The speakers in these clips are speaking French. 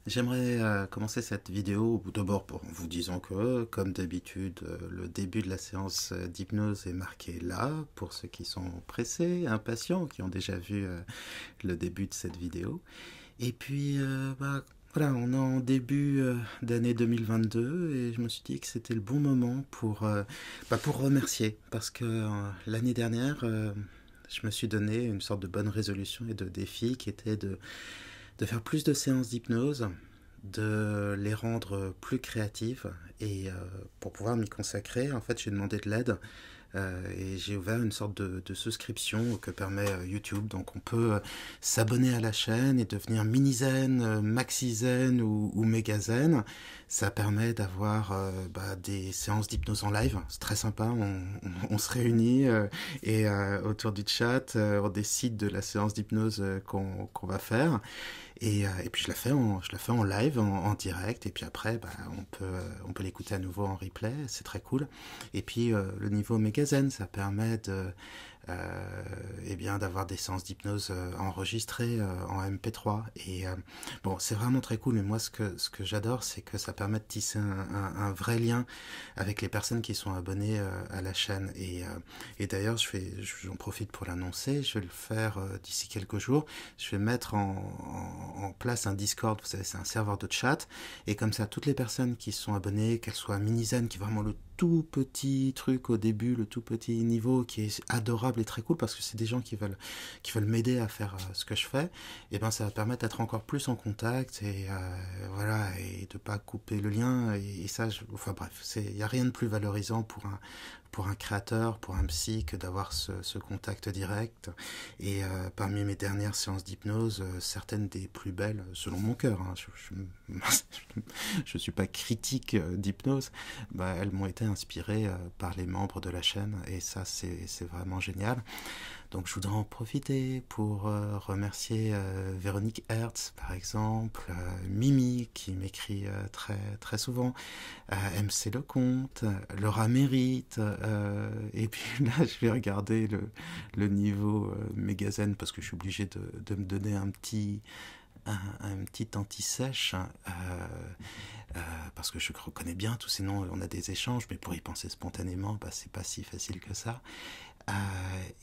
J'aimerais commencer cette vidéo d'abord en vous disant que, comme d'habitude, le début de la séance d'hypnose est marqué là, pour ceux qui sont pressés, impatients, qui ont déjà vu le début de cette vidéo. Et puis, voilà, on est en début d'année 2022 et je me suis dit que c'était le bon moment pour remercier, parce que l'année dernière, je me suis donné une sorte de bonne résolution et de défi qui était de faire plus de séances d'hypnose, de les rendre plus créatives et pour pouvoir m'y consacrer, en fait, j'ai demandé de l'aide et j'ai ouvert une sorte de souscription que permet YouTube. Donc on peut s'abonner à la chaîne et devenir mini-zen, maxi-zen ou méga-zen. Ça permet d'avoir des séances d'hypnose en live. C'est très sympa. On se réunit et autour du chat, on décide de la séance d'hypnose qu'on va faire. Et puis je la fais en live, en direct, et puis après, on peut l'écouter à nouveau en replay, c'est très cool. Et puis le niveau Megazen, ça permet d'avoir des séances d'hypnose enregistrées en MP3. Et bon, c'est vraiment très cool, mais moi ce que j'adore, c'est que ça permet de tisser un vrai lien avec les personnes qui sont abonnées à la chaîne. Et d'ailleurs, j'en profite pour l'annoncer, je vais le faire d'ici quelques jours. Je vais mettre en place un Discord, vous savez, c'est un serveur de chat, et comme ça, toutes les personnes qui sont abonnées, qu'elles soient mini-zen, qui est vraiment le tout petit truc au début, le tout petit niveau qui est adorable et très cool parce que c'est des gens qui veulent m'aider à faire ce que je fais, et ben ça va permettre d'être encore plus en contact et voilà, et de pas couper le lien et ça, enfin bref, il n'y a rien de plus valorisant pour un créateur, pour un psy, que d'avoir ce contact direct. Et parmi mes dernières séances d'hypnose, certaines des plus belles, selon mon cœur, hein, je suis pas critique d'hypnose, elles m'ont été inspirées par les membres de la chaîne, et ça c'est vraiment génial. Donc je voudrais en profiter pour remercier Véronique Hertz, par exemple, Mimi, qui m'écrit très souvent, MC Lecomte, Laura Mérite, et puis là je vais regarder le niveau Megazen parce que je suis obligé de me donner un petit anti-sèche, parce que je reconnais bien tous ces noms, on a des échanges, mais pour y penser spontanément, c'est pas si facile que ça.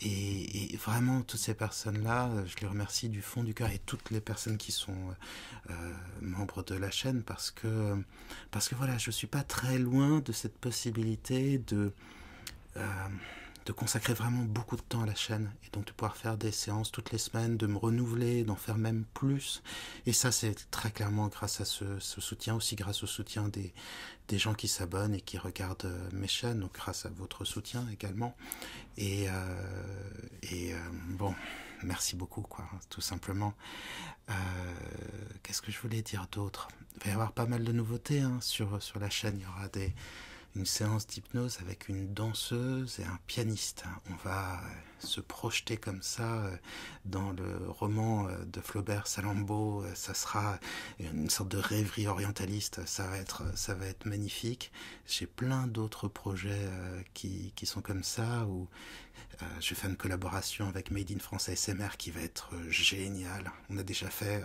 Et vraiment, toutes ces personnes-là, je les remercie du fond du cœur, et toutes les personnes qui sont membres de la chaîne, parce que voilà, je suis pas très loin de cette possibilité euh, de consacrer vraiment beaucoup de temps à la chaîne, et donc de pouvoir faire des séances toutes les semaines, de me renouveler, d'en faire même plus. Et ça, c'est très clairement grâce à ce soutien, aussi grâce au soutien des gens qui s'abonnent et qui regardent mes chaînes, donc grâce à votre soutien également. Bon, merci beaucoup, quoi, tout simplement. Euh, Qu'est-ce que je voulais dire d'autre? Il va y avoir pas mal de nouveautés hein, sur la chaîne. Il y aura une séance d'hypnose avec une danseuse et un pianiste. On va se projeter comme ça dans le roman de Flaubert Salammbô. Ça sera une sorte de rêverie orientaliste. Ça va être magnifique. J'ai plein d'autres projets qui sont comme ça, où je fais une collaboration avec Made in France ASMR qui va être géniale. On a déjà fait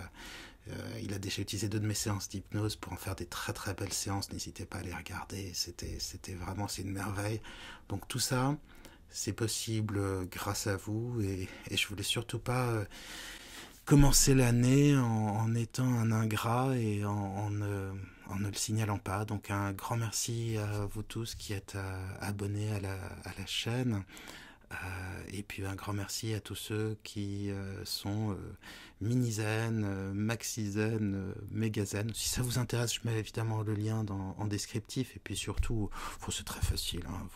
il a déjà utilisé 2 de mes séances d'hypnose pour en faire des très très belles séances. N'hésitez pas à les regarder. C'était vraiment, c'est une merveille. Donc tout ça, c'est possible grâce à vous. Et je voulais surtout pas commencer l'année en étant un ingrat et en ne le signalant pas. Donc un grand merci à vous tous qui êtes abonnés à la chaîne. Et puis un grand merci à tous ceux qui sont mini-zen, maxi-zen, méga-zen. Si ça vous intéresse, je mets évidemment le lien en descriptif. Et puis surtout, c'est très facile. Hein,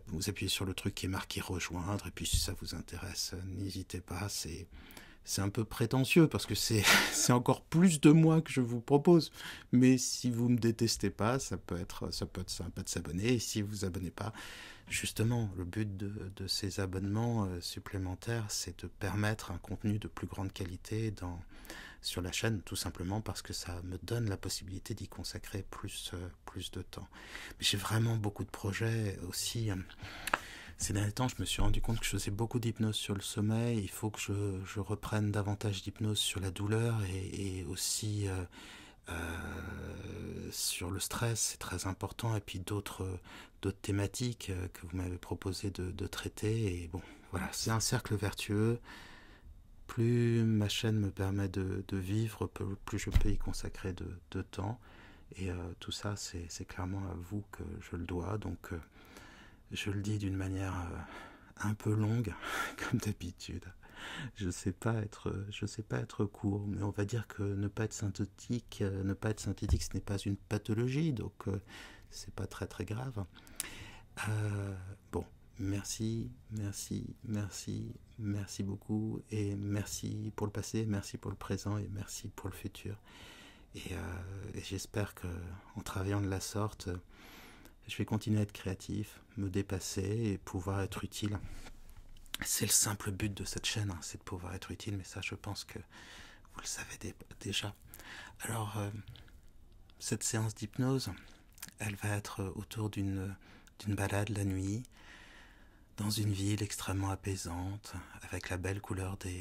vous appuyez sur le truc qui est marqué rejoindre. Et puis si ça vous intéresse, n'hésitez pas. C'est un peu prétentieux parce que c'est encore plus de moi que je vous propose. Mais si vous me détestez pas, ça peut être sympa de s'abonner. Et si vous vous abonnez pas, justement, le but de ces abonnements supplémentaires, c'est de permettre un contenu de plus grande qualité sur la chaîne, tout simplement parce que ça me donne la possibilité d'y consacrer plus de temps. Mais j'ai vraiment beaucoup de projets aussi. Ces derniers temps, je me suis rendu compte que je faisais beaucoup d'hypnose sur le sommeil. Il faut que je reprenne davantage d'hypnose sur la douleur et aussi sur le stress, c'est très important. Et puis d'autres thématiques que vous m'avez proposé de traiter. Et bon, voilà, c'est un cercle vertueux. Plus ma chaîne me permet de vivre, plus je peux y consacrer de temps. Et tout ça, c'est clairement à vous que je le dois. Donc, je le dis d'une manière un peu longue, comme d'habitude. Je sais pas être court, mais on va dire que ne pas être synthétique, ce n'est pas une pathologie, donc c'est pas très très grave. Bon, merci, merci, merci, merci beaucoup, et merci pour le passé, merci pour le présent, et merci pour le futur. Et j'espère que, en travaillant de la sorte, je vais continuer à être créatif, me dépasser et pouvoir être utile. C'est le simple but de cette chaîne, hein, c'est de pouvoir être utile, mais ça, je pense que vous le savez déjà. Alors, cette séance d'hypnose, elle va être autour d'une balade la nuit, dans une ville extrêmement apaisante, avec la belle couleur de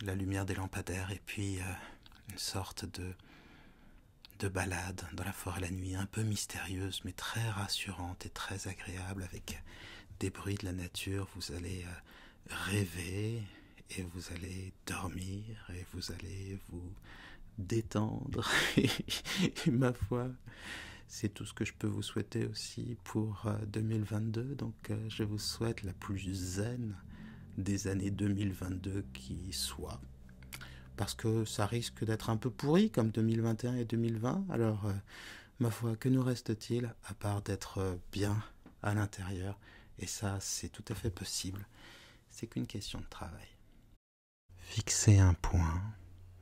la lumière des lampadaires, et puis une sorte de balade dans la forêt la nuit, un peu mystérieuse, mais très rassurante et très agréable, avec des bruits de la nature. Vous allez rêver, et vous allez dormir, et vous allez vous détendre. Et ma foi, c'est tout ce que je peux vous souhaiter aussi pour 2022. Donc je vous souhaite la plus zen des années 2022 qui soit. Parce que ça risque d'être un peu pourri comme 2021 et 2020. Alors, ma foi, que nous reste-t-il à part d'être bien à l'intérieur? Et ça, c'est tout à fait possible. C'est qu'une question de travail. Fixer un point,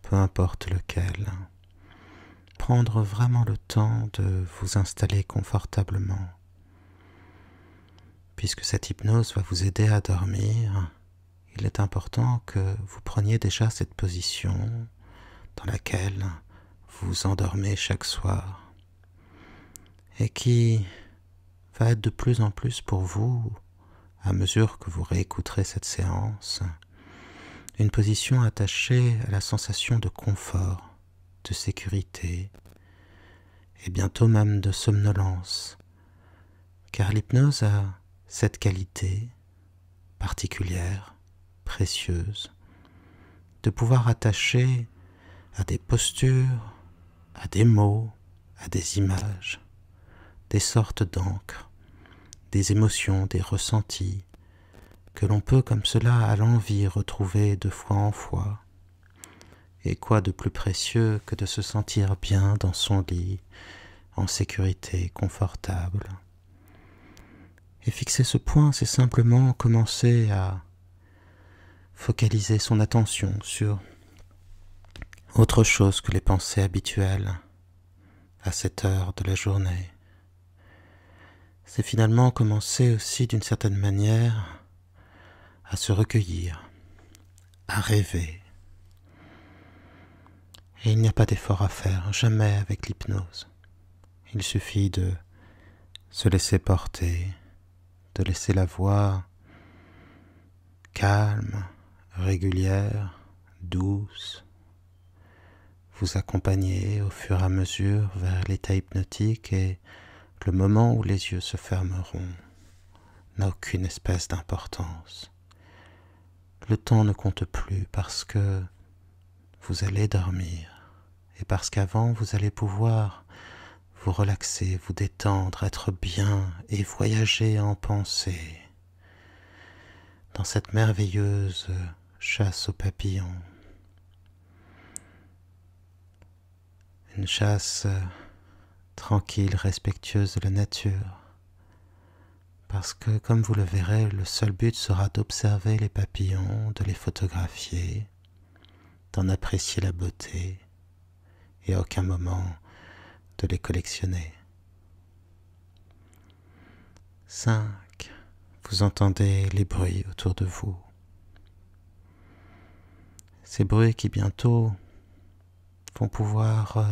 peu importe lequel. Prendre vraiment le temps de vous installer confortablement. Puisque cette hypnose va vous aider à dormir, il est important que vous preniez déjà cette position dans laquelle vous vous endormez chaque soir et qui va être de plus en plus pour vous, à mesure que vous réécouterez cette séance, une position attachée à la sensation de confort, de sécurité et bientôt même de somnolence, car l'hypnose a cette qualité particulière, précieuse, de pouvoir attacher à des postures, à des mots, à des images, des sortes d'encre, des émotions, des ressentis, que l'on peut comme cela à l'envi retrouver de fois en fois. Et quoi de plus précieux que de se sentir bien dans son lit, en sécurité, confortable. Et fixer ce point, c'est simplement commencer à focaliser son attention sur autre chose que les pensées habituelles à cette heure de la journée. C'est finalement commencer aussi d'une certaine manière à se recueillir, à rêver. Et il n'y a pas d'effort à faire, jamais avec l'hypnose. Il suffit de se laisser porter, de laisser la voix calme, régulière, douce, vous accompagner au fur et à mesure vers l'état hypnotique, et le moment où les yeux se fermeront n'a aucune espèce d'importance. Le temps ne compte plus parce que vous allez dormir et parce qu'avant vous allez pouvoir vous relaxer, vous détendre, être bien et voyager en pensée dans cette merveilleuse chasse aux papillons. Une chasse tranquille, respectueuse de la nature. Parce que, comme vous le verrez, le seul but sera d'observer les papillons, de les photographier, d'en apprécier la beauté, et à aucun moment de les collectionner. 5. Vous entendez les bruits autour de vous. Ces bruits qui bientôt vont pouvoir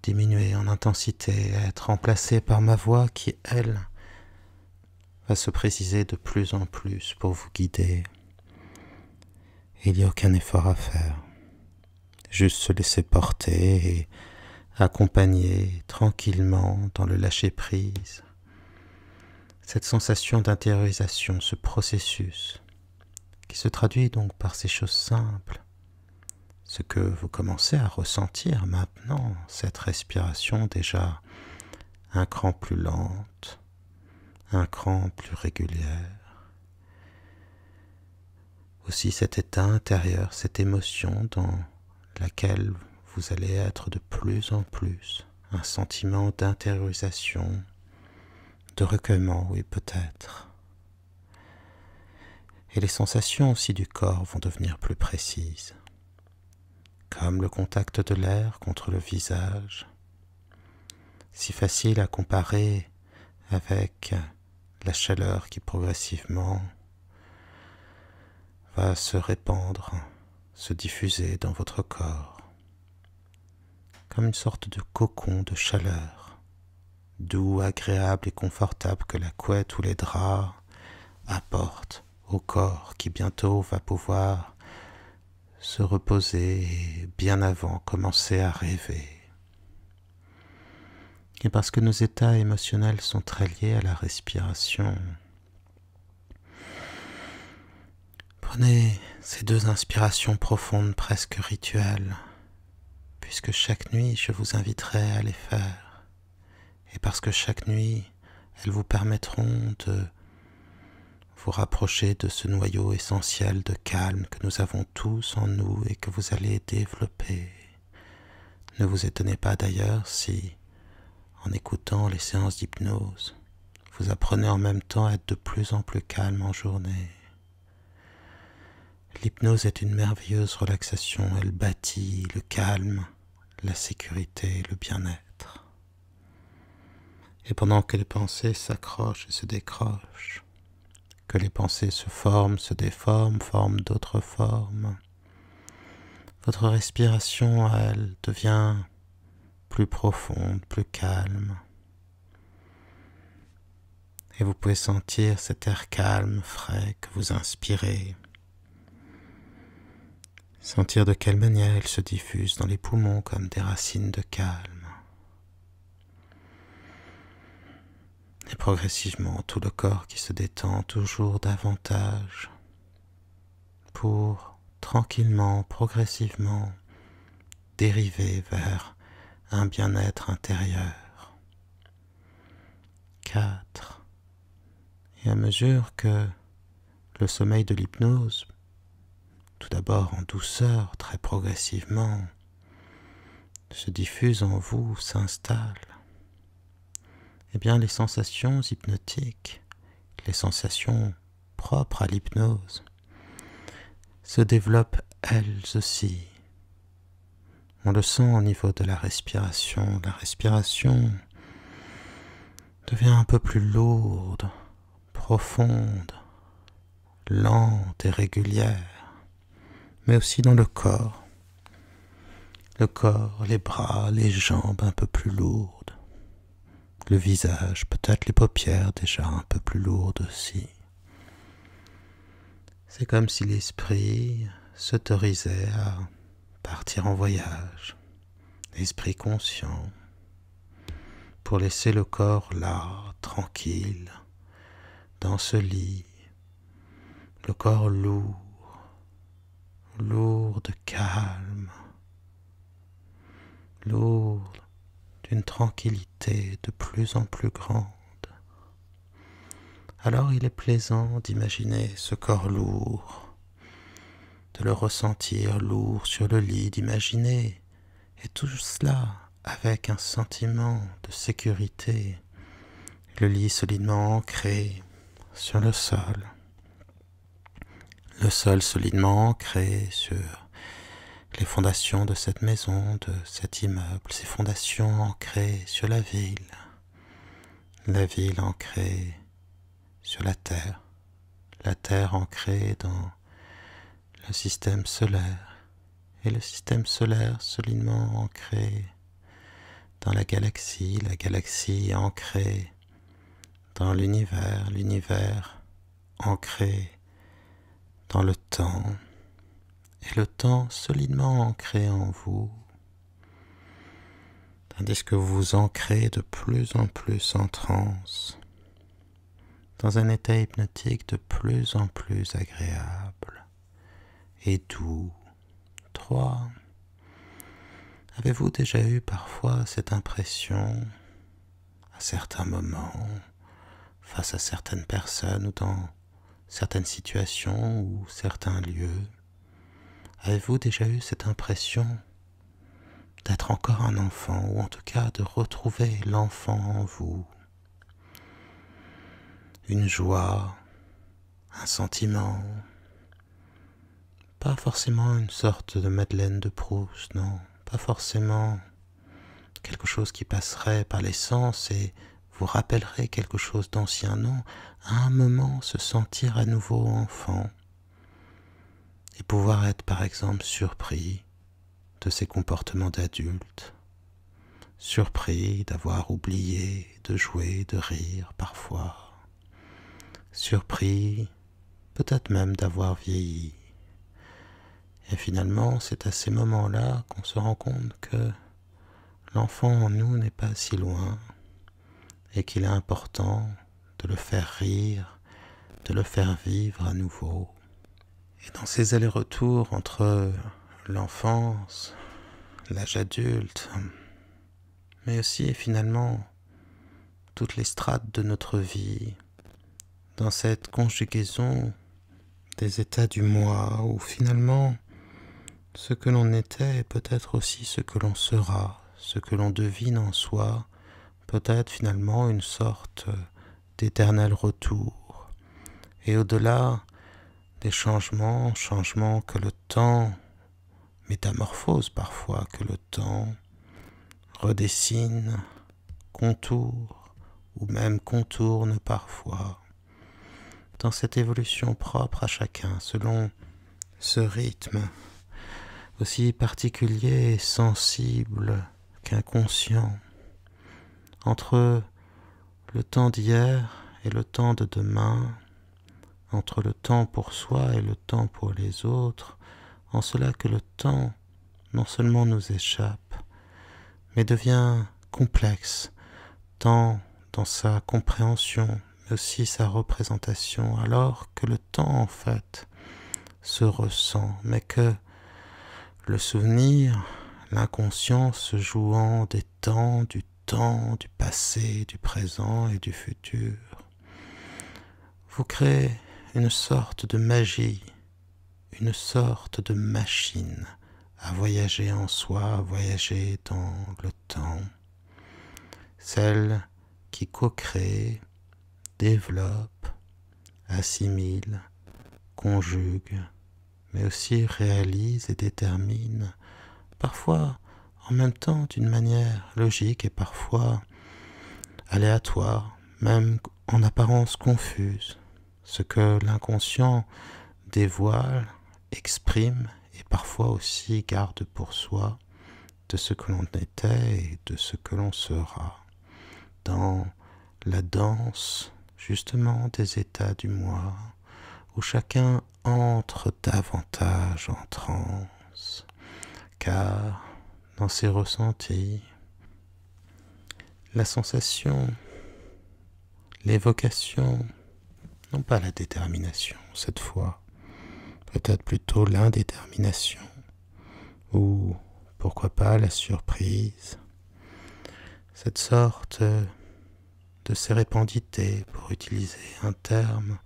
diminuer en intensité, être remplacés par ma voix qui, elle, va se préciser de plus en plus pour vous guider. Et il n'y a aucun effort à faire. Juste se laisser porter et accompagner tranquillement dans le lâcher-prise. Cette sensation d'intériorisation, ce processus, qui se traduit donc par ces choses simples, ce que vous commencez à ressentir maintenant, cette respiration déjà un cran plus lente, un cran plus régulière. Aussi cet état intérieur, cette émotion dans laquelle vous allez être de plus en plus, un sentiment d'intériorisation, de recueillement, oui peut-être. Et les sensations aussi du corps vont devenir plus précises, comme le contact de l'air contre le visage, si facile à comparer avec la chaleur qui progressivement va se répandre, se diffuser dans votre corps, comme une sorte de cocon de chaleur, doux, agréable et confortable que la couette ou les draps apportent au corps qui bientôt va pouvoir se reposer et bien avant commencer à rêver. Et parce que nos états émotionnels sont très liés à la respiration, prenez ces 2 inspirations profondes presque rituelles, puisque chaque nuit je vous inviterai à les faire, et parce que chaque nuit elles vous permettront de vous rapprocher de ce noyau essentiel de calme que nous avons tous en nous et que vous allez développer. Ne vous étonnez pas d'ailleurs si, en écoutant les séances d'hypnose, vous apprenez en même temps à être de plus en plus calme en journée. L'hypnose est une merveilleuse relaxation, elle bâtit le calme, la sécurité, le bien-être. Et pendant que les pensées s'accrochent et se décrochent, que les pensées se forment, se déforment, forment d'autres formes, votre respiration, elle, devient plus profonde, plus calme. Et vous pouvez sentir cet air calme, frais que vous inspirez. Sentir de quelle manière il se diffuse dans les poumons comme des racines de calme. Et progressivement, tout le corps qui se détend toujours davantage pour tranquillement, progressivement dériver vers un bien-être intérieur. 4. Et à mesure que le sommeil de l'hypnose, tout d'abord en douceur, très progressivement, se diffuse en vous, s'installe, eh bien les sensations hypnotiques, les sensations propres à l'hypnose, se développent elles aussi. On le sent au niveau de la respiration. La respiration devient un peu plus lourde, profonde, lente et régulière, mais aussi dans le corps. Le corps, les bras, les jambes un peu plus lourdes. Le visage, peut-être les paupières déjà un peu plus lourdes aussi. C'est comme si l'esprit s'autorisait à partir en voyage, l'esprit conscient, pour laisser le corps là, tranquille, dans ce lit, le corps lourd, lourd de calme, lourd d'une tranquillité de plus en plus grande. Alors il est plaisant d'imaginer ce corps lourd, de le ressentir lourd sur le lit, d'imaginer, et tout cela avec un sentiment de sécurité, le lit solidement ancré sur le sol solidement ancré sur les fondations de cette maison, de cet immeuble, ces fondations ancrées sur la ville ancrée sur la terre ancrée dans le système solaire, et le système solaire solidement ancré dans la galaxie ancrée dans l'univers ancré dans le temps, et le temps solidement ancré en vous, tandis que vous vous ancrez de plus en plus en transe, dans un état hypnotique de plus en plus agréable et doux. 3. Avez-vous déjà eu parfois cette impression, à certains moments, face à certaines personnes ou dans certaines situations ou certains lieux, avez-vous déjà eu cette impression d'être encore un enfant, ou en tout cas de retrouver l'enfant en vous? Une joie, un sentiment, pas forcément une sorte de Madeleine de Proust, non, pas forcément quelque chose qui passerait par les sens et vous rappellerait quelque chose d'ancien, non, à un moment se sentir à nouveau enfant et pouvoir être par exemple surpris de ses comportements d'adulte, surpris d'avoir oublié de jouer, de rire parfois, surpris peut-être même d'avoir vieilli. Et finalement, c'est à ces moments-là qu'on se rend compte que l'enfant en nous n'est pas si loin et qu'il est important de le faire rire, de le faire vivre à nouveau. Et dans ces allers-retours entre l'enfance, l'âge adulte, mais aussi finalement toutes les strates de notre vie, dans cette conjugaison des états du moi, où finalement ce que l'on était est peut-être aussi ce que l'on sera, ce que l'on devine en soi, peut-être finalement une sorte d'éternel retour. Et au-delà des changements que le temps métamorphose parfois, que le temps redessine, contourne ou même contourne parfois, dans cette évolution propre à chacun, selon ce rythme aussi particulier et sensible qu'inconscient, entre le temps d'hier et le temps de demain, entre le temps pour soi et le temps pour les autres, en cela que le temps non seulement nous échappe, mais devient complexe, tant dans sa compréhension, mais aussi sa représentation, alors que le temps en fait se ressent, mais que le souvenir, l'inconscient se jouant des temps, du passé, du présent et du futur, vous créez une sorte de magie, une sorte de machine à voyager en soi, à voyager dans le temps, celle qui co-crée, développe, assimile, conjugue, mais aussi réalise et détermine, parfois en même temps d'une manière logique et parfois aléatoire, même en apparence confuse, ce que l'inconscient dévoile, exprime et parfois aussi garde pour soi de ce que l'on était et de ce que l'on sera, dans la danse justement des états du moi, où chacun entre davantage en transe, car dans ses ressentis, la sensation, l'évocation, non pas la détermination cette fois, peut-être plutôt l'indétermination, ou pourquoi pas la surprise, cette sorte de sérépendité, pour utiliser un terme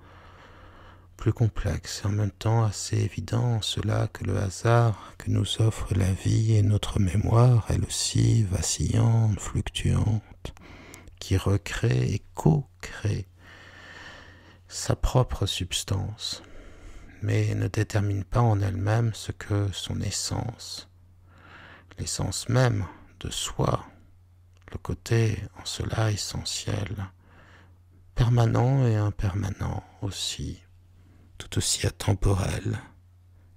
plus complexe et en même temps assez évident, en cela que le hasard que nous offre la vie et notre mémoire, elle aussi vacillante, fluctuante, qui recrée et co-crée sa propre substance, mais ne détermine pas en elle-même ce que son essence, l'essence même de soi, le côté en cela essentiel, permanent et impermanent aussi, tout aussi atemporel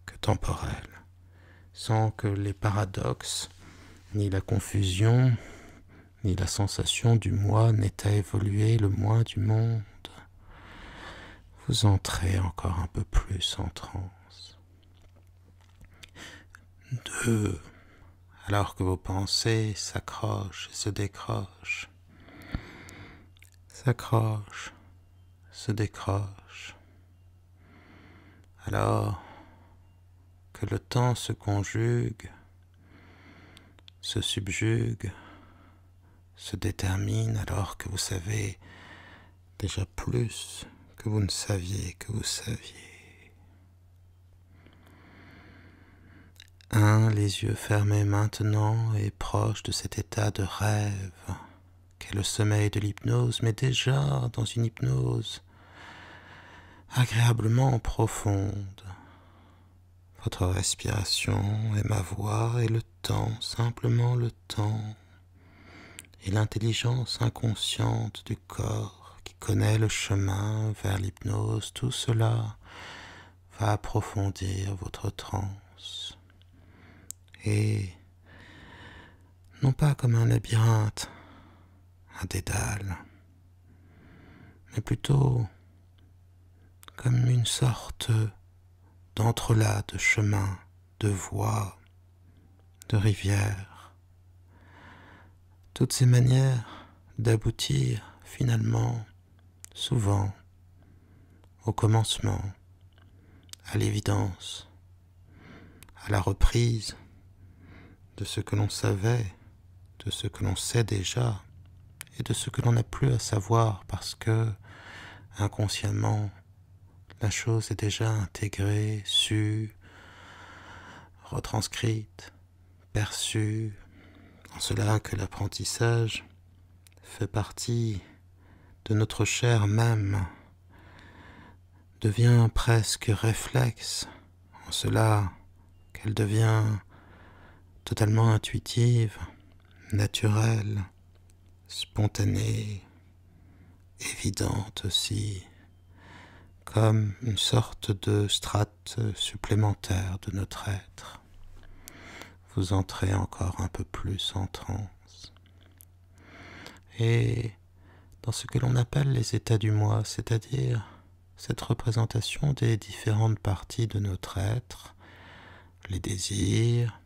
que temporel, sans que les paradoxes ni la confusion ni la sensation du moi n'est à évoluer le moi du monde. Vous entrez encore un peu plus en transe. 2. Alors que vos pensées s'accrochent et se décrochent, s'accrochent, se décrochent, alors que le temps se conjugue, se subjugue, se détermine, alors que vous savez déjà plus que vous ne saviez que vous saviez. 1. Les yeux fermés maintenant et proches de cet état de rêve qu'est le sommeil de l'hypnose, mais déjà dans une hypnose agréablement profonde. Votre respiration et ma voix et le temps, simplement le temps, et l'intelligence inconsciente du corps qui connaît le chemin vers l'hypnose, tout cela va approfondir votre transe. Et non pas comme un labyrinthe, un dédale, mais plutôt comme une sorte d'entrelacs de chemins, de voies, de rivières. Toutes ces manières d'aboutir finalement, souvent, au commencement, à l'évidence, à la reprise de ce que l'on savait, de ce que l'on sait déjà, et de ce que l'on n'a plus à savoir parce que, inconsciemment, la chose est déjà intégrée, sue, retranscrite, perçue, en cela que l'apprentissage fait partie de notre chair même, devient presque réflexe, en cela qu'elle devient totalement intuitive, naturelle, spontanée, évidente aussi, comme une sorte de strate supplémentaire de notre être. Vous entrez encore un peu plus en transe. Et dans ce que l'on appelle les états du moi, c'est-à-dire cette représentation des différentes parties de notre être, les désirs,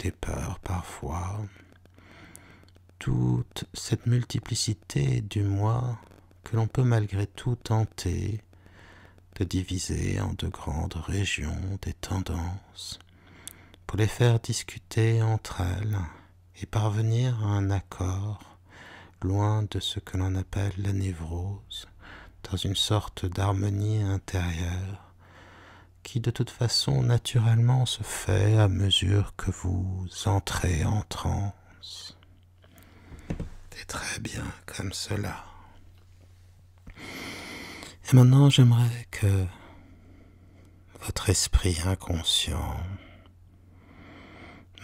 des peurs parfois, toute cette multiplicité du moi que l'on peut malgré tout tenter de diviser en de grandes régions des tendances, pour les faire discuter entre elles et parvenir à un accord, loin de ce que l'on appelle la névrose, dans une sorte d'harmonie intérieure, qui de toute façon naturellement se fait à mesure que vous entrez en transe. C'est très bien comme cela. Et maintenant, j'aimerais que votre esprit inconscient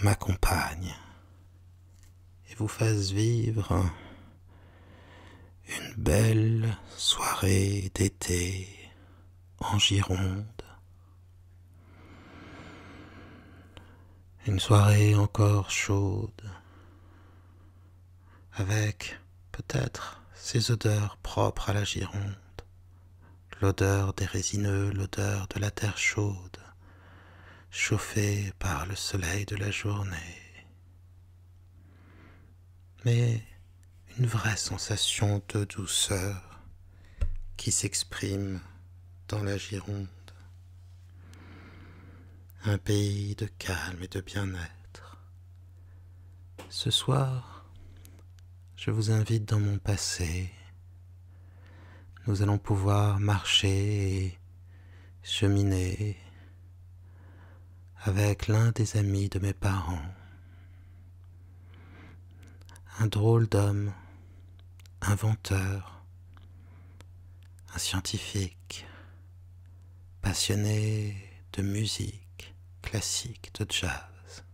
m'accompagne et vous fasse vivre une belle soirée d'été en Gironde. Une soirée encore chaude, avec peut-être ces odeurs propres à la Gironde. L'odeur des résineux, l'odeur de la terre chaude, chauffée par le soleil de la journée. Mais une vraie sensation de douceur qui s'exprime dans la Gironde. Un pays de calme et de bien-être. Ce soir, je vous invite dans mon passé. Nous allons pouvoir marcher et cheminer avec l'un des amis de mes parents. Un drôle d'homme, inventeur, un scientifique, passionné de musique classique, de jazz,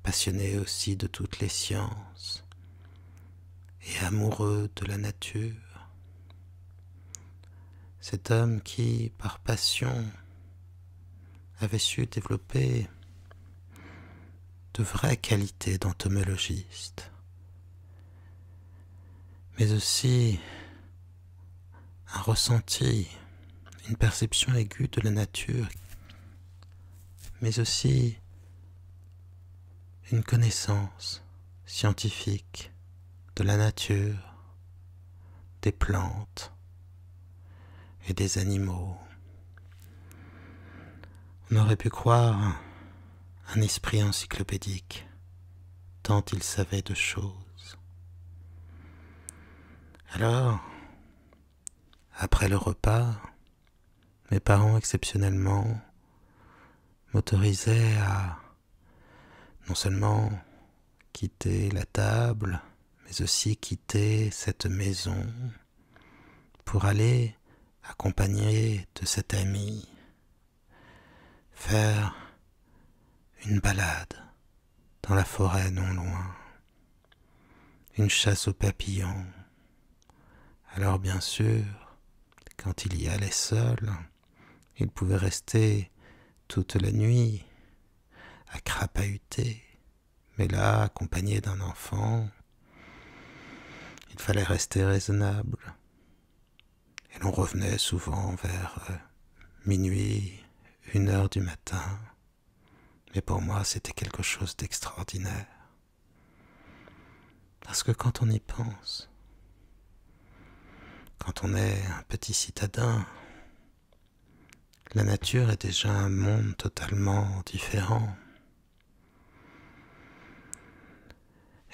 passionné aussi de toutes les sciences et amoureux de la nature. Cet homme qui, par passion, avait su développer de vraies qualités d'entomologiste, mais aussi un ressenti, une perception aiguë de la nature, mais aussi une connaissance scientifique de la nature, des plantes et des animaux. On aurait pu croire un esprit encyclopédique, tant il savait de choses. Alors, après le repas, mes parents exceptionnellement m'autorisaient à non seulement quitter la table, mais aussi quitter cette maison pour aller, accompagné de cet ami, faire une balade dans la forêt non loin, une chasse aux papillons. Alors bien sûr, quand il y allait seul, il pouvait rester toute la nuit à crapahuter, mais là, accompagné d'un enfant, il fallait rester raisonnable. Et l'on revenait souvent vers minuit, 1h du matin. Mais pour moi, c'était quelque chose d'extraordinaire. Parce que quand on y pense, quand on est un petit citadin, la nature est déjà un monde totalement différent.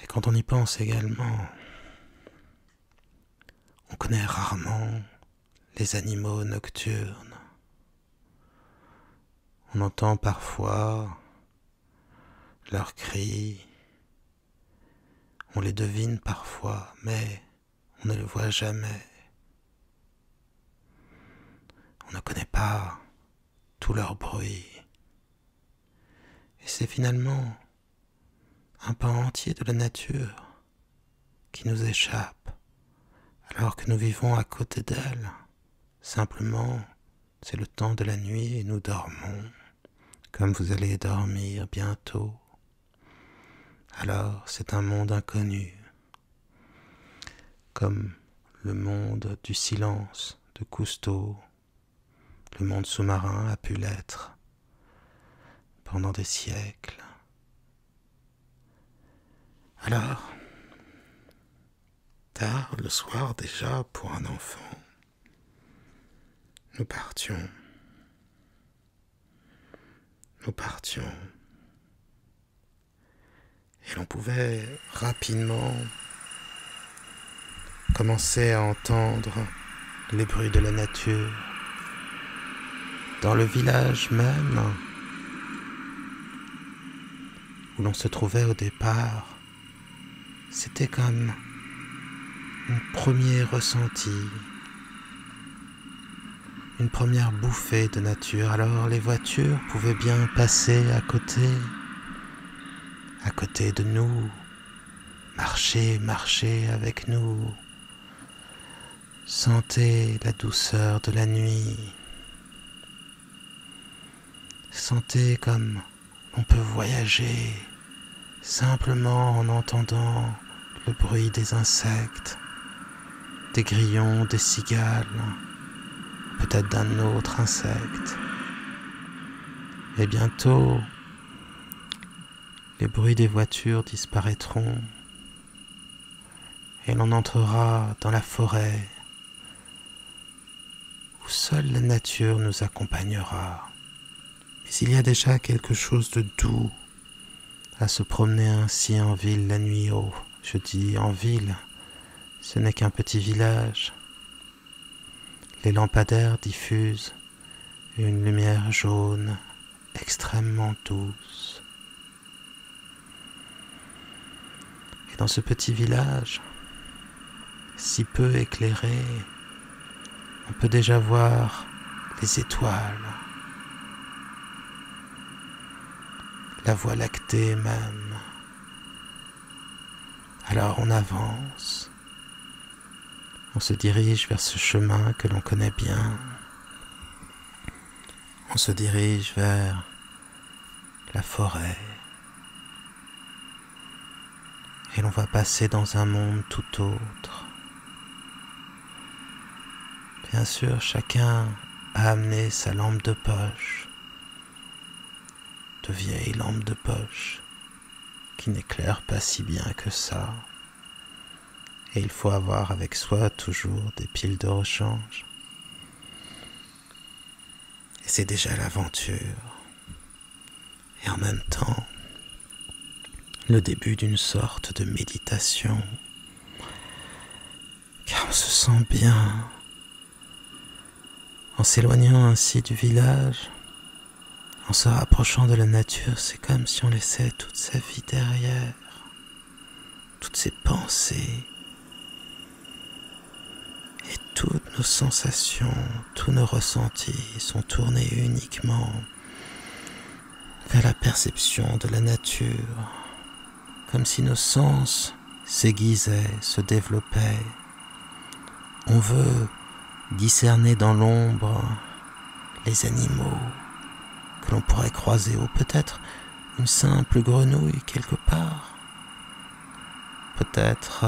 Et quand on y pense également, on connaît rarement les animaux nocturnes. On entend parfois leurs cris, on les devine parfois, mais on ne les voit jamais. On ne connaît pas tout leur bruit. Et c'est finalement un pan entier de la nature qui nous échappe, alors que nous vivons à côté d'elle. Simplement, c'est le temps de la nuit et nous dormons, comme vous allez dormir bientôt. Alors, c'est un monde inconnu, comme le monde du silence de Cousteau, le monde sous-marin a pu l'être pendant des siècles. Alors, tard le soir déjà pour un enfant, nous partions. Et l'on pouvait rapidement commencer à entendre les bruits de la nature. Dans le village même où l'on se trouvait au départ, c'était comme un premier ressenti, une première bouffée de nature. Alors les voitures pouvaient bien passer à côté de nous, marcher avec nous, sentez la douceur de la nuit, sentez comme on peut voyager simplement en entendant le bruit des insectes, des grillons, des cigales, peut-être d'un autre insecte. Et bientôt, les bruits des voitures disparaîtront et l'on entrera dans la forêt où seule la nature nous accompagnera. Mais il y a déjà quelque chose de doux à se promener ainsi en ville la nuit. Oh, je dis en ville, ce n'est qu'un petit village. Les lampadaires diffusent une lumière jaune extrêmement douce. Et dans ce petit village, si peu éclairé, on peut déjà voir les étoiles, la Voie lactée même. Alors on avance, on se dirige vers ce chemin que l'on connaît bien, on se dirige vers la forêt, et l'on va passer dans un monde tout autre, Bien sûr, chacun a amené sa lampe de poche, de vieille lampe de poche, qui n'éclaire pas si bien que ça. Et il faut avoir avec soi toujours des piles de rechange. Et c'est déjà l'aventure. Et en même temps, le début d'une sorte de méditation. Car on se sent bien. En s'éloignant ainsi du village, en se rapprochant de la nature, c'est comme si on laissait toute sa vie derrière, toutes ses pensées, et toutes nos sensations, tous nos ressentis sont tournés uniquement vers la perception de la nature, comme si nos sens s'aiguisaient, se développaient. On veut discerner dans l'ombre les animaux que l'on pourrait croiser, ou peut-être une simple grenouille quelque part, peut-être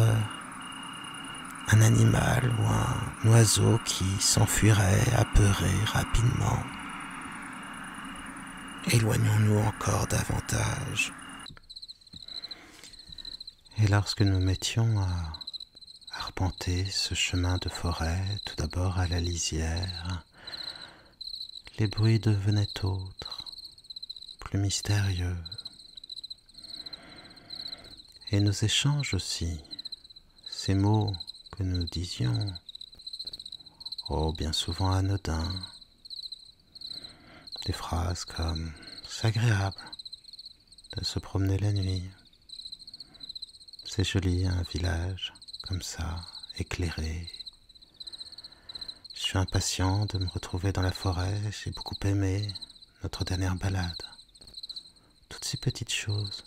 un animal ou un oiseau qui s'enfuirait apeuré rapidement. Éloignons-nous encore davantage. Et lorsque nous mettions à arpenter ce chemin de forêt, tout d'abord à la lisière, les bruits devenaient autres, plus mystérieux. Et nos échanges aussi, ces mots que nous disions, oh bien souvent anodins, des phrases comme « c'est agréable de se promener la nuit », c'est joli un village comme ça, éclairé. Je suis impatient de me retrouver dans la forêt, j'ai beaucoup aimé notre dernière balade. Toutes ces petites choses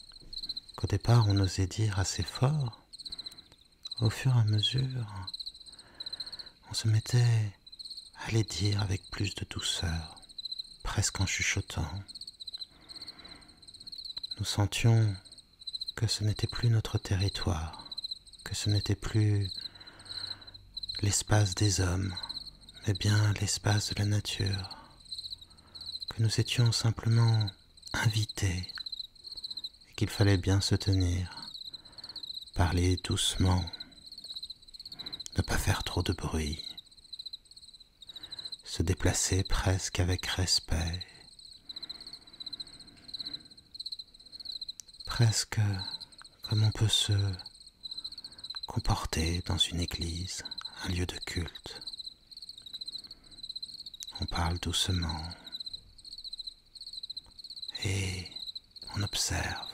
qu'au départ on osait dire assez fort, au fur et à mesure, on se mettait à les dire avec plus de douceur, presque en chuchotant. Nous sentions que ce n'était plus notre territoire, que ce n'était plus l'espace des hommes, mais bien l'espace de la nature, que nous étions simplement invités et qu'il fallait bien se tenir, parler doucement, ne pas faire trop de bruit, se déplacer presque avec respect, presque comme on peut se comporter dans une église, un lieu de culte. On parle doucement et on observe.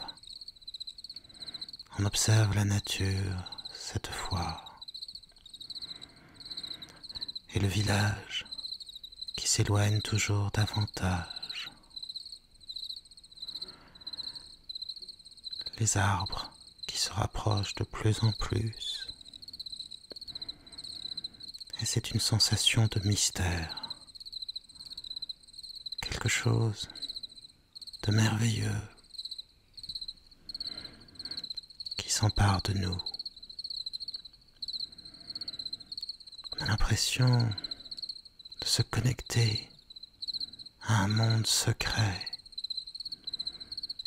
On observe la nature cette fois et le village qui s'éloigne toujours davantage. Les arbres qui se rapprochent de plus en plus. Et c'est une sensation de mystère, quelque chose de merveilleux qui s'empare de nous. On a l'impression de se connecter à un monde secret.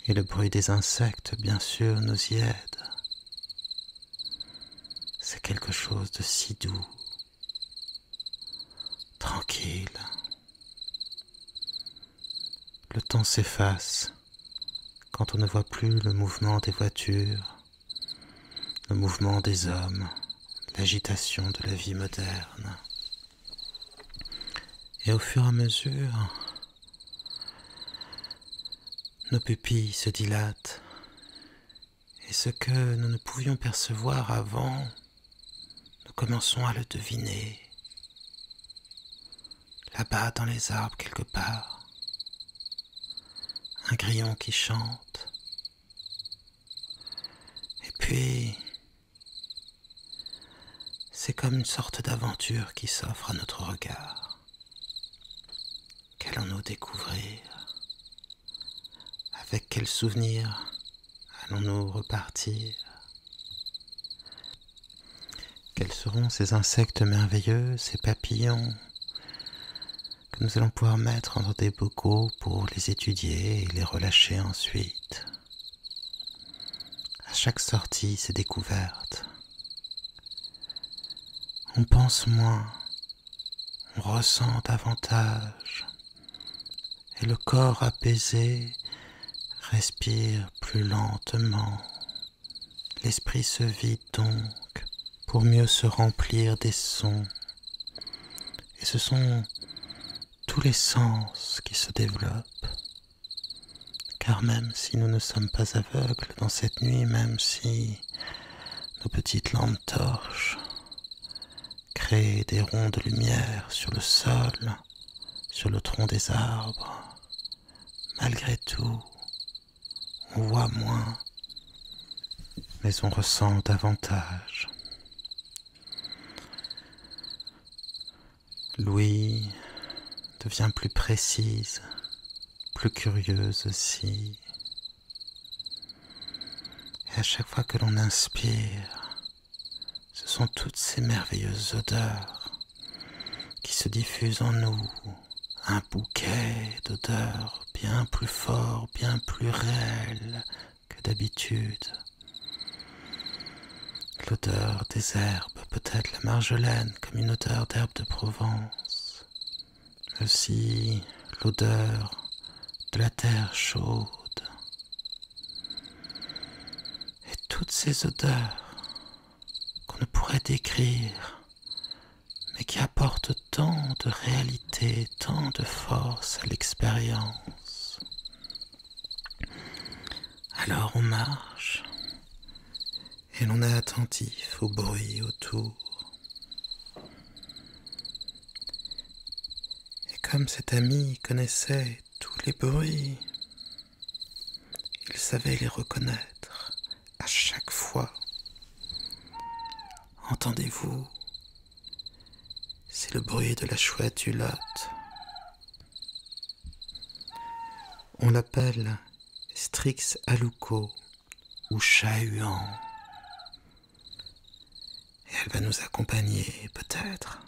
Et le bruit des insectes, bien sûr, nous y aide. C'est quelque chose de si doux, tranquille. Le temps s'efface quand on ne voit plus le mouvement des voitures, le mouvement des hommes, l'agitation de la vie moderne. Et au fur et à mesure, nos pupilles se dilatent, et ce que nous ne pouvions percevoir avant, nous commençons à le deviner. Là-bas dans les arbres quelque part, un grillon qui chante, et puis c'est comme une sorte d'aventure qui s'offre à notre regard. Qu'allons-nous découvrir? Avec quels souvenirs allons-nous repartir? Quels seront ces insectes merveilleux, ces papillons que nous allons pouvoir mettre dans des bocaux pour les étudier et les relâcher ensuite. À chaque sortie, c'est découverte. On pense moins, on ressent davantage, et le corps apaisé respire plus lentement. L'esprit se vide donc pour mieux se remplir des sons. Et ce sont tous les sens qui se développent. Car même si nous ne sommes pas aveugles dans cette nuit, même si nos petites lampes torches créent des ronds de lumière sur le sol, sur le tronc des arbres, malgré tout, on voit moins, mais on ressent davantage. L'ouïe devient plus précise, plus curieuse aussi. Et à chaque fois que l'on inspire, ce sont toutes ces merveilleuses odeurs qui se diffusent en nous, un bouquet d'odeurs bien plus fort, bien plus réel que d'habitude. L'odeur des herbes, peut-être la marjolaine comme une odeur d'herbe de Provence. Aussi l'odeur de la terre chaude. Et toutes ces odeurs qu'on ne pourrait décrire, mais qui apportent tant de réalité, tant de force à l'expérience. Alors on marche et l'on est attentif au bruit autour. Et comme cet ami connaissait tous les bruits, il savait les reconnaître à chaque fois. Entendez-vous? C'est le bruit de la chouette Hulotte. On l'appelle Strix aluco ou chat-huant. Et elle va nous accompagner peut-être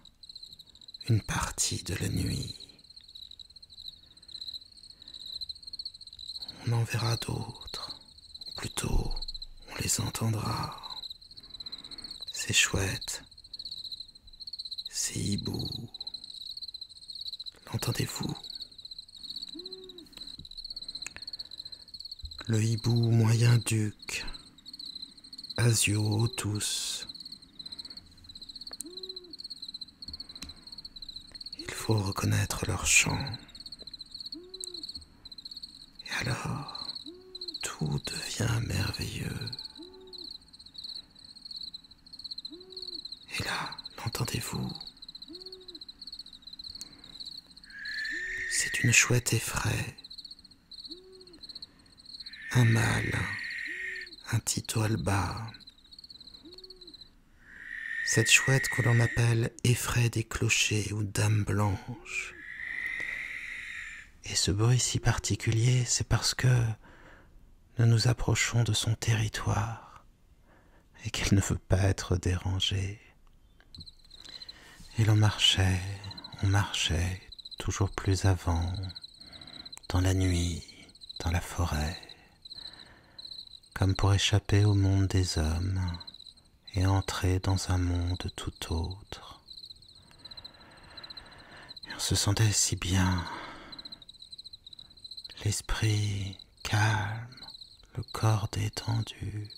une partie de la nuit. On en verra d'autres, ou plutôt on les entendra. Ces chouettes, ces hiboux. L'entendez-vous? Le hibou moyen-duc, Asio otus. Il faut reconnaître leur chant. Et alors, tout devient merveilleux. Et là, l'entendez-vous? C'est une chouette effraie. Un mâle, un Tito alba. Cette chouette que l'on appelle effraie des clochers ou dame blanche. Et ce bruit si particulier, c'est parce que nous nous approchons de son territoire et qu'elle ne veut pas être dérangée. Et on marchait, toujours plus avant, dans la nuit, dans la forêt, comme pour échapper au monde des hommes et entrer dans un monde tout autre. Et on se sentait si bien, l'esprit calme, le corps détendu.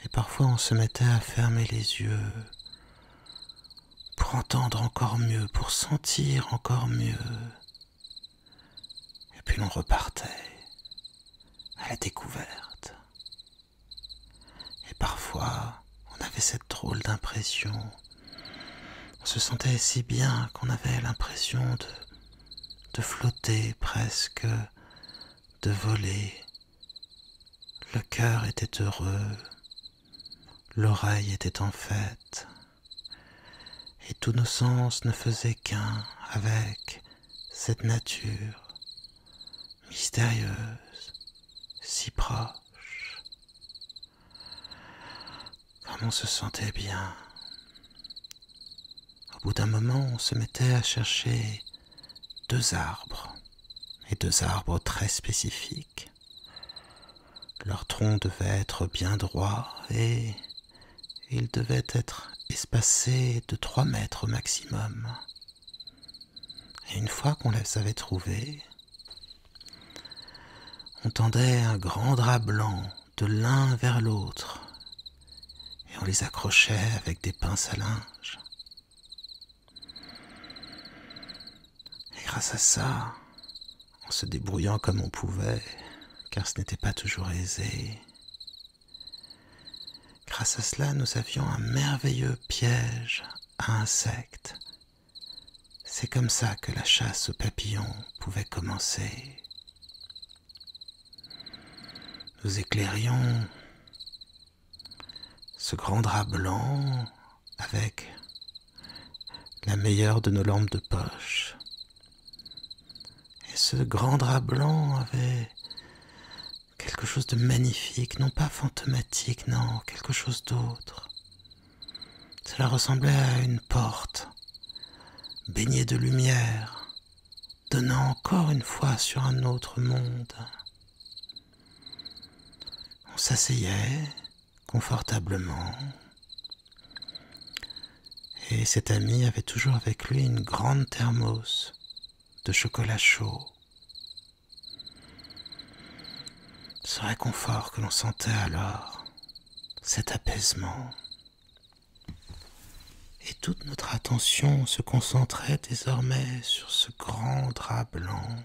Et parfois on se mettait à fermer les yeux pour entendre encore mieux, pour sentir encore mieux. Et puis l'on repartait à la découverte. Et parfois, on avait cette drôle d'impression. On se sentait si bien qu'on avait l'impression de flotter presque, de voler. Le cœur était heureux, l'oreille était en fête. Et tous nos sens ne faisaient qu'un avec cette nature mystérieuse, si proche. Comme on se sentait bien. Au bout d'un moment, on se mettait à chercher 2 arbres, et 2 arbres très spécifiques. Leur tronc devait être bien droit et ils devaient être espacés de 3 mètres au maximum. Et une fois qu'on les avait trouvés, on tendait un grand drap blanc de l'un vers l'autre et on les accrochait avec des pinces à linge. Et grâce à ça, en se débrouillant comme on pouvait, car ce n'était pas toujours aisé, grâce à cela, nous avions un merveilleux piège à insectes. C'est comme ça que la chasse aux papillons pouvait commencer. Nous éclairions ce grand drap blanc avec la meilleure de nos lampes de poche. Et ce grand drap blanc avait quelque chose de magnifique, non pas fantomatique, non, quelque chose d'autre. Cela ressemblait à une porte, baignée de lumière, donnant encore une fois sur un autre monde. On s'asseyait confortablement et cet ami avait toujours avec lui une grande thermos de chocolat chaud. Ce réconfort que l'on sentait alors, cet apaisement. Et toute notre attention se concentrait désormais sur ce grand drap blanc,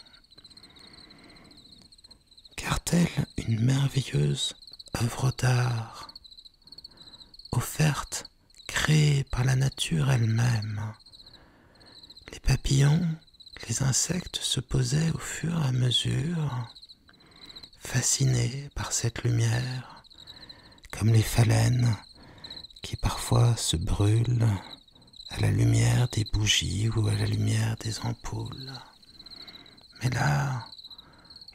car telle une merveilleuse œuvre d'art, offerte, créée par la nature elle-même, les papillons, les insectes se posaient au fur et à mesure, fascinés par cette lumière, comme les phalènes qui parfois se brûlent à la lumière des bougies ou à la lumière des ampoules. Mais là,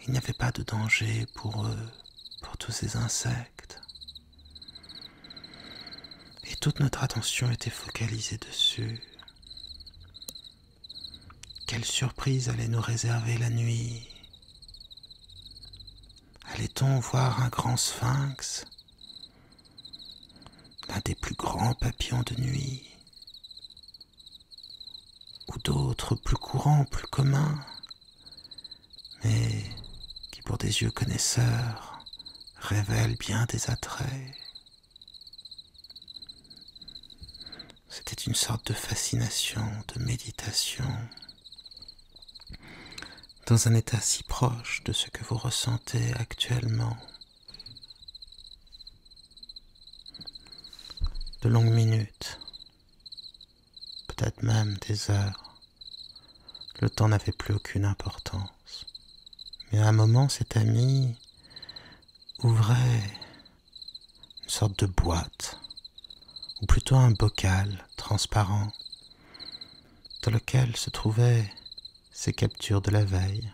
il n'y avait pas de danger pour eux, pour tous ces insectes. Et toute notre attention était focalisée dessus. Quelle surprise allait nous réserver la nuit? Allait-on voir un grand sphinx, l'un des plus grands papillons de nuit, ou d'autres plus courants, plus communs, mais qui pour des yeux connaisseurs révèlent bien des attraits? C'était une sorte de fascination, de méditation, dans un état si proche de ce que vous ressentez actuellement. De longues minutes, peut-être même des heures. Le temps n'avait plus aucune importance. Mais à un moment, cet ami ouvrait une sorte de boîte, ou plutôt un bocal transparent, dans lequel se trouvaient ces captures de la veille,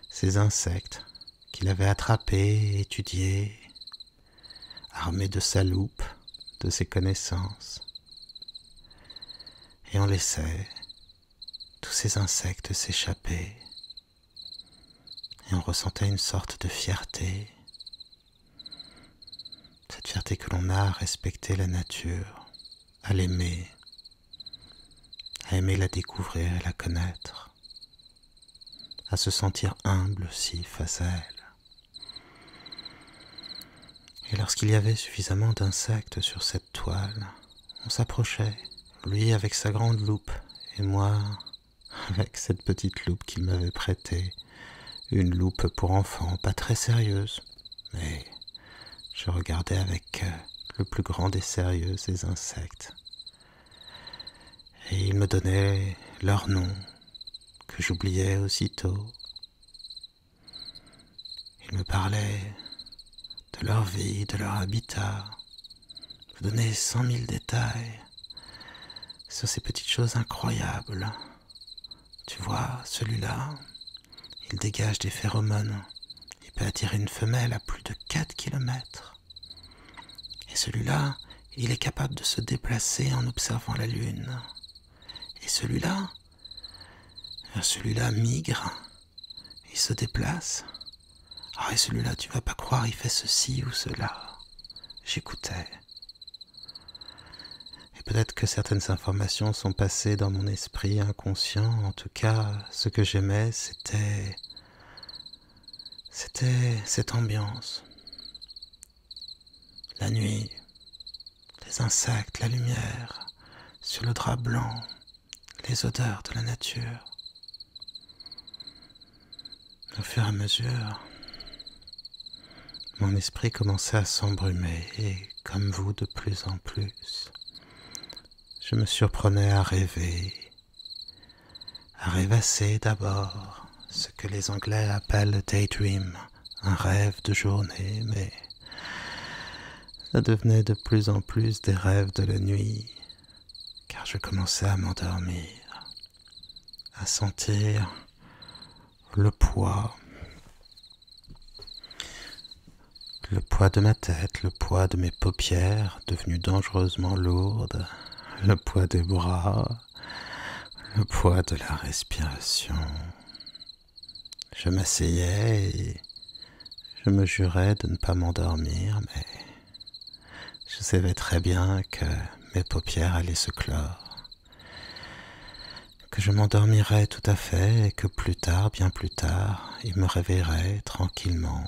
ces insectes qu'il avait attrapés et étudiés, armé de sa loupe, de ses connaissances. Et on laissait tous ces insectes s'échapper, et on ressentait une sorte de fierté, cette fierté que l'on a à respecter la nature, à l'aimer, à aimer la découvrir et la connaître, à se sentir humble aussi face à elle. Et lorsqu'il y avait suffisamment d'insectes sur cette toile, on s'approchait, lui avec sa grande loupe et moi avec cette petite loupe qu'il m'avait prêtée, une loupe pour enfants, pas très sérieuse, mais je regardais avec le plus grand des sérieux ces insectes. Et ils me donnaient leurs noms, que j'oubliais aussitôt. Ils me parlaient de leur vie, de leur habitat, me donnaient 100 000 détails sur ces petites choses incroyables. Tu vois, celui-là, il dégage des phéromones. Il peut attirer une femelle à plus de 4 kilomètres. Et celui-là, il est capable de se déplacer en observant la lune. Et celui-là migre, il se déplace. Ah, et celui-là, tu vas pas croire, il fait ceci ou cela. J'écoutais. Et peut-être que certaines informations sont passées dans mon esprit inconscient. En tout cas, ce que j'aimais, c'était cette ambiance. La nuit, les insectes, la lumière, sur le drap blanc, les odeurs de la nature. Au fur et à mesure, mon esprit commençait à s'embrumer et, comme vous, de plus en plus, je me surprenais à rêvasser d'abord, ce que les Anglais appellent daydream, un rêve de journée, mais ça devenait de plus en plus des rêves de la nuit, car je commençais à m'endormir, à sentir le poids de ma tête, le poids de mes paupières devenues dangereusement lourdes, le poids des bras, le poids de la respiration. Je m'asseyais et je me jurais de ne pas m'endormir, mais je savais très bien que mes paupières allaient se clore, que je m'endormirais tout à fait et que plus tard, bien plus tard, il me réveillerait tranquillement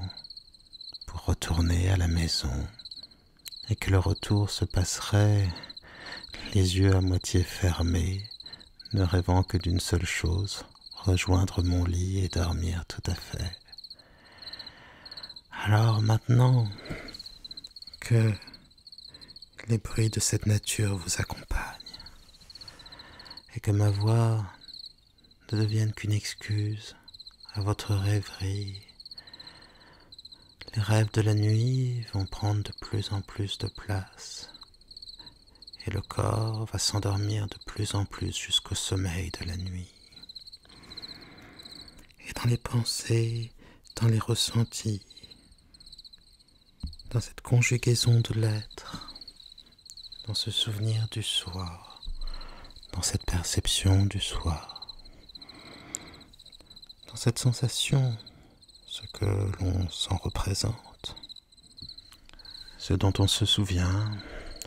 pour retourner à la maison et que le retour se passerait les yeux à moitié fermés, ne rêvant que d'une seule chose, rejoindre mon lit et dormir tout à fait. Alors maintenant que les bruits de cette nature vous accompagnent et que ma voix ne devienne qu'une excuse à votre rêverie, les rêves de la nuit vont prendre de plus en plus de place et le corps va s'endormir de plus en plus jusqu'au sommeil de la nuit. Et dans les pensées, dans les ressentis, dans cette conjugaison de l'être, dans ce souvenir du soi, dans cette perception du soi, dans cette sensation, ce que l'on s'en représente, ce dont on se souvient,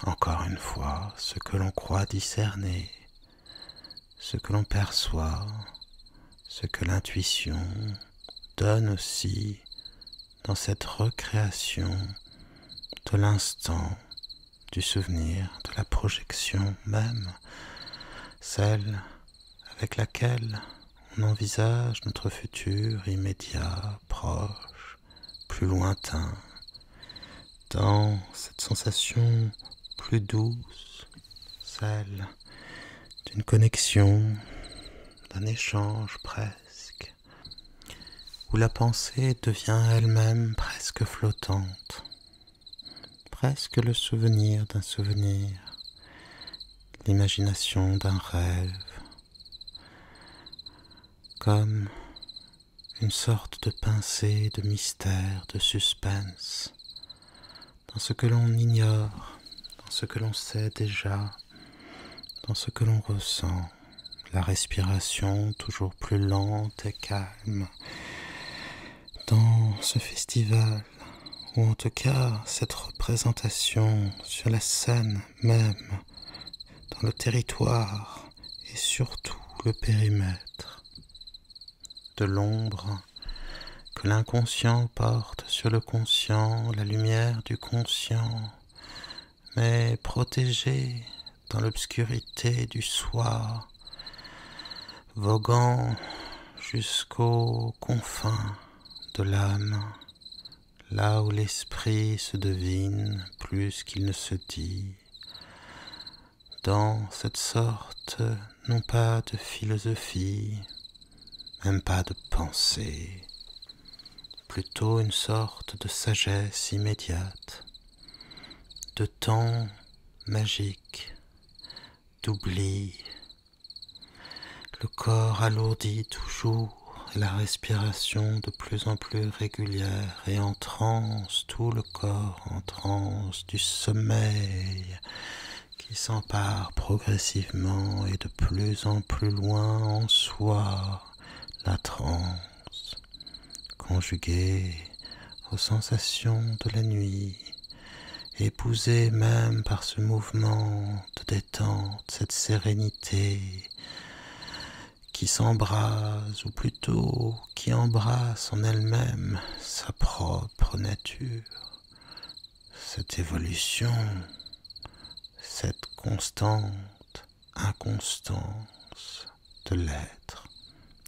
encore une fois, ce que l'on croit discerner, ce que l'on perçoit, ce que l'intuition donne aussi dans cette recréation de l'instant, du souvenir, de la projection même, celle avec laquelle on envisage notre futur immédiat, proche, plus lointain, dans cette sensation plus douce, celle d'une connexion, d'un échange presque, où la pensée devient elle-même presque flottante, presque le souvenir d'un souvenir, l'imagination d'un rêve, comme une sorte de pincée de mystère, de suspense, dans ce que l'on ignore, dans ce que l'on sait déjà, dans ce que l'on ressent, la respiration toujours plus lente et calme, dans ce festival, ou en tout cas cette représentation sur la scène même, dans le territoire et surtout le périmètre, de l'ombre que l'inconscient porte sur le conscient, la lumière du conscient, mais protégé dans l'obscurité du soi, voguant jusqu'aux confins de l'âme, là où l'esprit se devine plus qu'il ne se dit, dans cette sorte non pas de philosophie, même pas de pensée, plutôt une sorte de sagesse immédiate, de temps magique, d'oubli, le corps alourdi toujours la respiration de plus en plus régulière et en transe, tout le corps en transe du sommeil qui s'empare progressivement et de plus en plus loin en soi, la transe, conjuguée aux sensations de la nuit, épousée même par ce mouvement de détente, cette sérénité qui s'embrase, ou plutôt qui embrasse en elle-même sa propre nature, cette évolution, cette constante inconstance de l'être,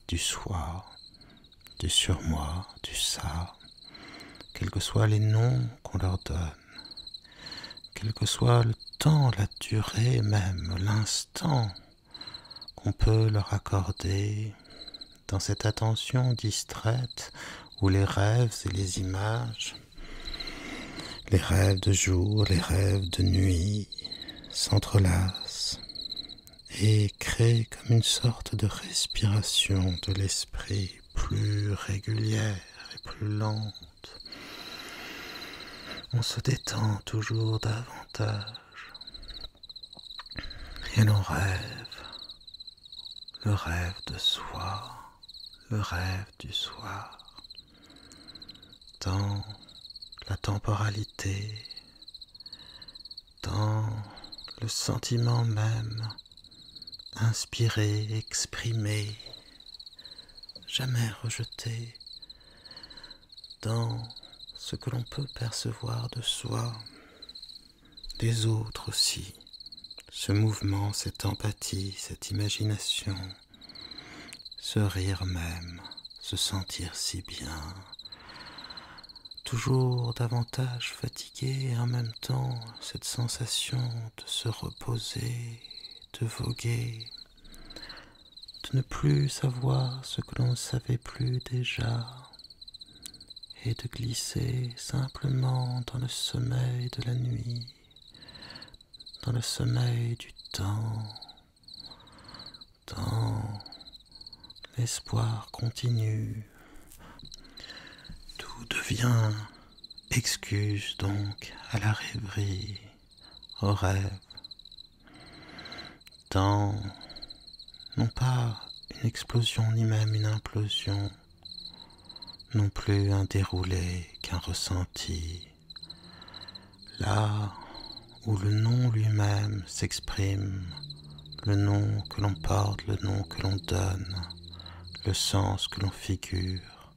du soi, du surmoi, du ça, quels que soient les noms qu'on leur donne, quel que soit le temps, la durée même, l'instant qu'on peut leur accorder dans cette attention distraite où les rêves et les images, les rêves de jour, les rêves de nuit s'entrelacent et créent comme une sorte de respiration de l'esprit plus régulière et plus lente. On se détend toujours davantage et l'on rêve, le rêve de soi, le rêve du soir, dans la temporalité, dans le sentiment même, inspiré, exprimé, jamais rejeté, dans ce que l'on peut percevoir de soi, des autres aussi, ce mouvement, cette empathie, cette imagination, ce rire même, se sentir si bien, toujours davantage fatigué et en même temps cette sensation de se reposer, de voguer, de ne plus savoir ce que l'on ne savait plus déjà et de glisser simplement dans le sommeil de la nuit, dans le sommeil du temps, dans l'espoir continu. Tout devient excuse donc à la rêverie, au rêve, dans non pas une explosion ni même une implosion, non plus un déroulé qu'un ressenti, là où le nom lui-même s'exprime, le nom que l'on porte, le nom que l'on donne, le sens que l'on figure.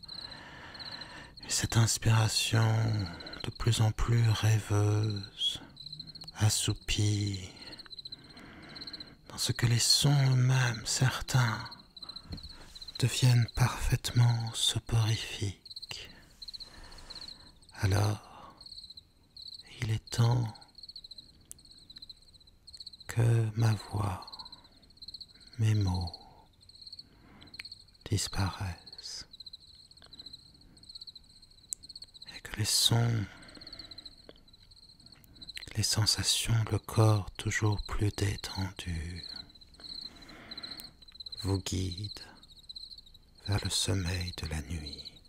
Et cette inspiration de plus en plus rêveuse, assoupie, dans ce que les sons eux-mêmes, certains, deviennent parfaitement soporifiques. Alors, il est temps que ma voix, mes mots disparaissent et que les sons, les sensations, le corps toujours plus détendu vous guident vers le sommeil de la nuit.